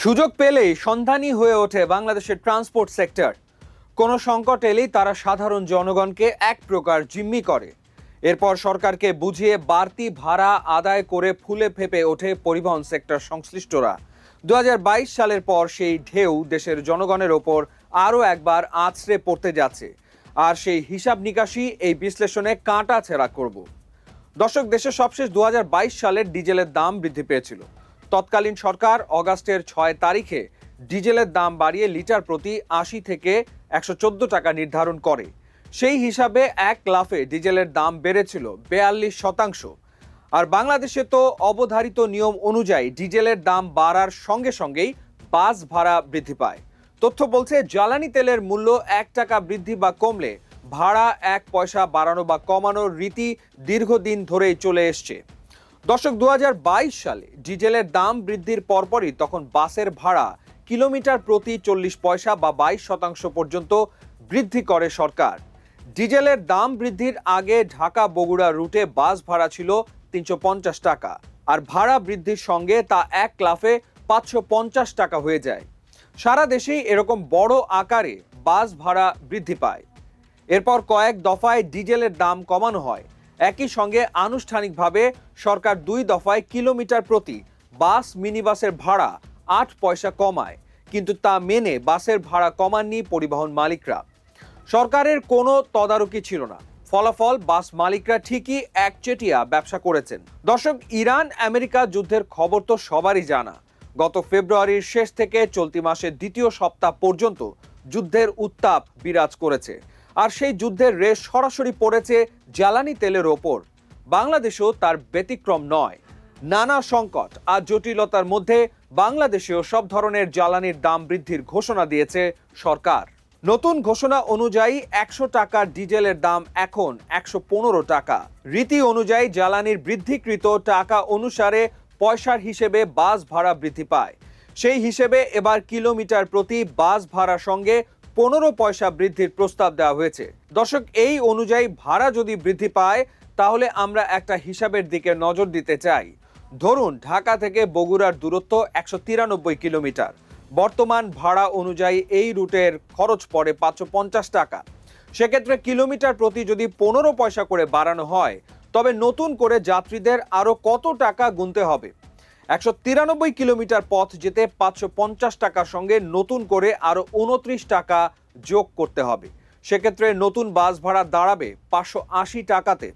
সুযোগ পেলেই সন্ধানী হয়ে ওঠে বাংলাদেশের ট্রান্সপোর্ট সেক্টর। কোনো সংকট এলেই তারা সাধারণ জনগণকে এক প্রকার জিম্মি করে। এরপর সরকারকে বুঝিয়ে বাড়তি ভাড়া আদায় করে ফুলে ফেপে ওঠে পরিবহন সেক্টর সংশ্লিষ্টরা। 2022 সালের পর সেই ঢেউ দেশের জনগণের ওপর আরও একবার আছড়ে পড়তে যাচ্ছে। আর সেই হিসাব নিকাশই এই বিশ্লেষণে কাঁটা ছেঁড়া করব। দর্শক, দেশে সবশেষ 2022 সালের ডিজেলের দাম বৃদ্ধি পেয়েছিল। তৎকালীন সরকার অগাস্টের 6 তারিখে ডিজেলের দাম বাড়িয়ে লিটার প্রতি 80 থেকে 114 টাকা নির্ধারণ করে। সেই হিসাবে এক লাফে ডিজেলের দাম বেড়েছিল 42%। আর বাংলাদেশে তো অবধারিত নিয়ম অনুযায়ী ডিজেলের দাম বাড়ার সঙ্গে সঙ্গেই বাস ভাড়া বৃদ্ধি পায়। তথ্য বলছে, জ্বালানি তেলের মূল্য 1 টাকা বৃদ্ধি বা কমলে ভাড়া 1 পয়সা বাড়ানো বা কমানোর রীতি দীর্ঘদিন ধরেই চলে এসছে। দর্শক, 2022 সালে ডিজেলের দাম বৃদ্ধির পরপরই তখন বাসের ভাড়া কিলোমিটার প্রতি 40 পয়সা বা 22% পর্যন্ত বৃদ্ধি করে সরকার। ডিজেলের দাম বৃদ্ধির আগে ঢাকা বগুড়া রুটে বাস ভাড়া ছিল 350 টাকা, আর ভাড়া বৃদ্ধির সঙ্গে তা এক লাফে 550 টাকা হয়ে যায়। সারা দেশেই এরকম বড় আকারে বাস ভাড়া বৃদ্ধি পায়। এরপর কয়েক দফায় ডিজেলের দাম কমানো হয়। একই সঙ্গে আনুষ্ঠানিকভাবে সরকার 2 দফায় কিলোমিটার প্রতি বাস মিনিবাসের ভাড়া 8 পয়সা কমায়, কিন্তু তা মেনে বাসের ভাড়া কমাননি পরিবহন মালিকরা। সরকারের কোনো তদারকি ছিল না। ফলাফল, বাস মালিকরা ঠিকই একচেটিয়া ব্যবসা করেছেন। দর্শক, ইরান আমেরিকা যুদ্ধের খবর তো সবারই জানা। গত ফেব্রুয়ারির শেষ থেকে চলতি মাসের দ্বিতীয় সপ্তাহ পর্যন্ত যুদ্ধের উত্তাপ বিরাজ করেছে। আর সেই যুদ্ধের রেশ সরাসরি পড়েছে জ্বালানি তেলের ওপর। বাংলাদেশও তার ব্যতিক্রম নয়। নানা সংকট আর জটিলতার মধ্যে বাংলাদেশেও সব ধরনের জ্বালানির দাম বৃদ্ধির ঘোষণা দিয়েছে সরকার। নতুন ঘোষণা অনুযায়ী 100 টাকার ডিজেলের দাম এখন 115 টাকা। রীতি অনুযায়ী জ্বালানির বৃদ্ধিকৃত টাকা অনুসারে পয়সার হিসেবে বাস ভাড়া বৃদ্ধি পায়। সেই হিসেবে এবার কিলোমিটার প্রতি বাস ভাড়ার সঙ্গে 15 পয়সা বৃদ্ধির প্রস্তাব দেওয়া হয়েছে। দর্শক, এই অনুযায়ী ভাড়া যদি বৃদ্ধি পায় তাহলে আমরা একটা হিসাবের দিকে নজর দিতে চাই। ধরুন, ঢাকা থেকে বগুড়ার দূরত্ব 193 কিলোমিটার। বর্তমান ভাড়া অনুযায়ী এই রুটের খরচ পড়ে 550 টাকা। সেক্ষেত্রে কিলোমিটার প্রতি যদি 15 পয়সা করে বাড়ানো হয়, তবে নতুন করে যাত্রীদের আরও কত টাকা গুনতে হবে? 193 কিলোমিটার পথ যেতে 550 টাকার সঙ্গে নতুন করে আরও 29 টাকা যোগ করতে হবে। সেক্ষেত্রে নতুন বাস ভাড়া দাঁড়াবে 580 টাকাতে।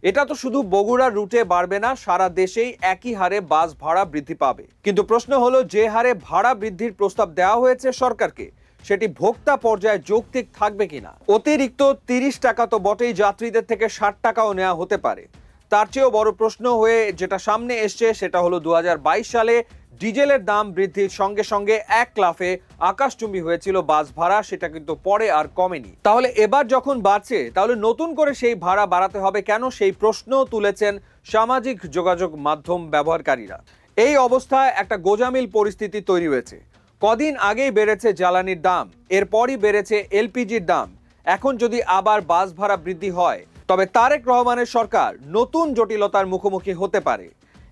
এটা তো শুধু বগুড়ার রুটে বাড়বে না, সারা দেশেই একই হারে বাস ভাড়া বৃদ্ধি পাবে। কিন্তু প্রশ্ন হলো, যে হারে ভাড়া বৃদ্ধির প্রস্তাব দেওয়া হয়েছে সরকারকে, সেটি ভোক্তা পর্যায়ে যৌক্তিক থাকবে কিনা? অতিরিক্ত 30 টাকা তো বটেই, যাত্রীদের থেকে 60 টাকাও নেওয়া হতে পারে। তার চেয়েও বড় প্রশ্ন হয়ে যেটা সামনে এসছে সেটা হলো 2022 সালে ডিজেলের দাম বৃদ্ধির সঙ্গে সঙ্গে এক লাফে আকাশচুম্বী হয়েছিল বাস ভাড়া, সেটা কিন্তু পরে আর কমেনি। তাহলে এবার যখন বাড়ছে, তাহলে নতুন করে সেই ভাড়া বাড়াতে হবে কেন? সেই প্রশ্ন তুলেছেন সামাজিক যোগাযোগ মাধ্যম ব্যবহারকারীরা। এই অবস্থায় একটা গোজামিল পরিস্থিতি তৈরি হয়েছে। কদিন আগেই বেড়েছে জ্বালানির দাম, এরপরই বেড়েছে এলপিজির দাম। এখন যদি আবার বাস ভাড়া বৃদ্ধি হয়, তবে তারেক রহমানের সরকার নতুন জটিলতার মুখোমুখি হতে পারে।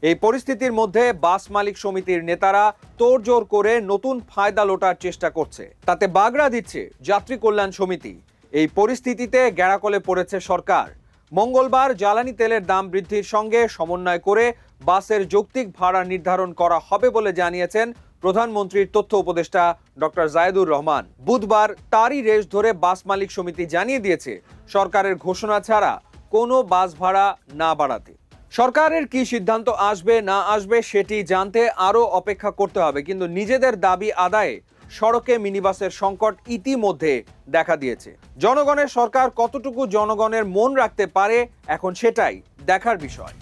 এই পরিস্থিতির মধ্যে বাস মালিক সমিতির নেতারা তোড়জোড় করে নতুন ফায়দা লোটার চেষ্টা করছে। তাতে বাগড়া দিচ্ছে যাত্রী কল্যাণ সমিতি। এই পরিস্থিতিতে গ্যাড়াকলে পড়েছে সরকার। মঙ্গলবার জ্বালানি তেলের দাম বৃদ্ধির সঙ্গে সমন্বয় করে বাসের যৌক্তিক ভাড়া নির্ধারণ করা হবে বলে জানিয়েছেন প্রধানমন্ত্রীর তথ্য উপদেষ্টা ডক্টর জায়েদুর রহমান। বুধবার তারই রেশ ধরে বাস মালিক সমিতি জানিয়ে দিয়েছে সরকারের ঘোষণা ছাড়া কোনো বাস ভাড়া না বাড়াতে। সরকারের কি সিদ্ধান্ত আসবে না আসবে সেটি জানতে আরও অপেক্ষা করতে হবে, কিন্তু নিজেদের দাবি আদায়ে সড়কে মিনিবাসের সংকট ইতিমধ্যে দেখা দিয়েছে। জনগণের সরকার কতটুকু জনগণের মন রাখতে পারে, এখন সেটাই দেখার বিষয়।